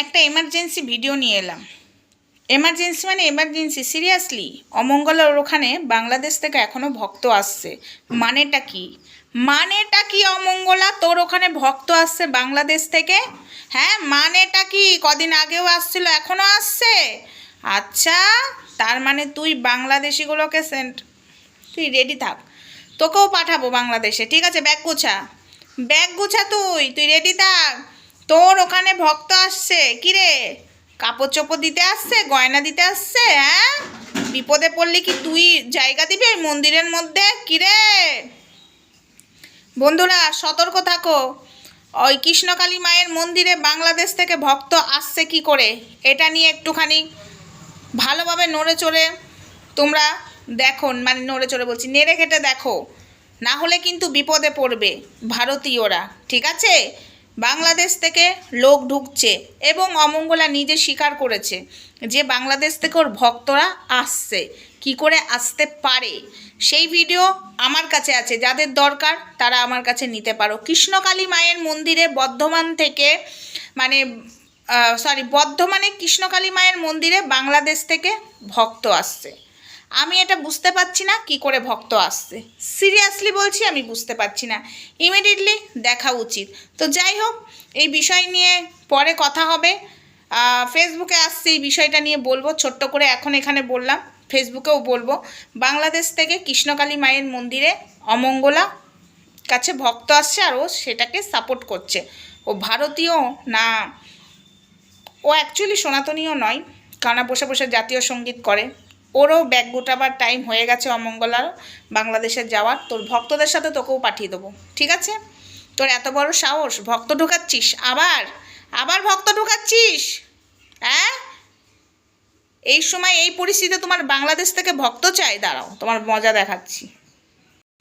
একটা emergency video নিয়ে এলাম। এমার্জেন্সি মানে এমার্জেন্সি, সিরিয়াসলি। অমঙ্গলার ওখানে বাংলাদেশ থেকে এখনও ভক্ত আসছে। মানেটা কি? মানেটা কি অমঙ্গলা, তোর ওখানে ভক্ত আসছে বাংলাদেশ থেকে? হ্যাঁ, মানেটা কি? কদিন আগেও আসছিল, এখনও আসছে। আচ্ছা, তার মানে তুই বাংলাদেশিগুলোকে তুই রেডি থাক, তোকেও পাঠাবো বাংলাদেশে। ঠিক আছে, ব্যাগ গুছা, ব্যাগ গুছা, তুই রেডি থাক। তোর ওখানে ভক্ত আসছে। কিরে, কাপড় চোপড় দিতে আসছে, গয়না দিতে আসছে? হ্যাঁ, বিপদে পড়লে কি তুই জায়গা দিবি ওই মন্দিরের মধ্যে? কিরে বন্ধুরা, সতর্ক থাকো। ওই কৃষ্ণকালী মায়ের মন্দিরে বাংলাদেশ থেকে ভক্ত আসছে কি করে, এটা নিয়ে একটুখানি ভালোভাবে নড়ে চড়ে তোমরা দেখো, মানে নড়ে চড়ে বলছি, নেড়ে ঘেটে দেখো, না হলে কিন্তু বিপদে পড়বে ভারতীয়রা। ঠিক আছে, বাংলাদেশ থেকে লোক ঢুকছে এবং অমঙ্গলা নিজে স্বীকার করেছে যে বাংলাদেশ থেকে ওর ভক্তরা আসছে। কি করে আসতে পারে সেই ভিডিও আমার কাছে আছে, যাদের দরকার তারা আমার কাছে নিতে পারো। কৃষ্ণকালী মায়ের মন্দিরে বর্ধমান থেকে, মানে বর্ধমানে কৃষ্ণকালী মায়ের মন্দিরে বাংলাদেশ থেকে ভক্ত আসছে। আমি এটা বুঝতে পারছি না কি করে ভক্ত আসছে, সিরিয়াসলি বলছি, আমি বুঝতে পারছি না। ইমিডিয়েটলি দেখা উচিত। তো যাই হোক, এই বিষয় নিয়ে পরে কথা হবে। ফেসবুকে আসছে, এই বিষয়টা নিয়ে বলবো ছোট্ট করে, এখন এখানে বললাম, ফেসবুকেও বলবো। বাংলাদেশ থেকে কৃষ্ণকালী মায়ের মন্দিরে অমঙ্গলা কাছে ভক্ত আসছে আর ও সেটাকে সাপোর্ট করছে। ও ভারতীয় না, ও অ্যাকচুয়ালি সনাতনীয় নয়, কানা বসে বসে জাতীয় সঙ্গীত করে। ওরও ব্যাগ গোটাবার টাইম হয়ে গেছে অমঙ্গলারও বাংলাদেশে যাওয়ার। তোর ভক্তদের সাথে তোকেও পাঠিয়ে দেবো। ঠিক আছে, তোর এত বড় সাহস, ভক্ত ঢুকাচ্ছিস, আবার আবার ভক্ত ঢুকাচ্ছিস? হ্যাঁ, এই সময় এই পরিস্থিতিতে তোমার বাংলাদেশ থেকে ভক্ত চাই? দাঁড়াও, তোমার মজা দেখাচ্ছি।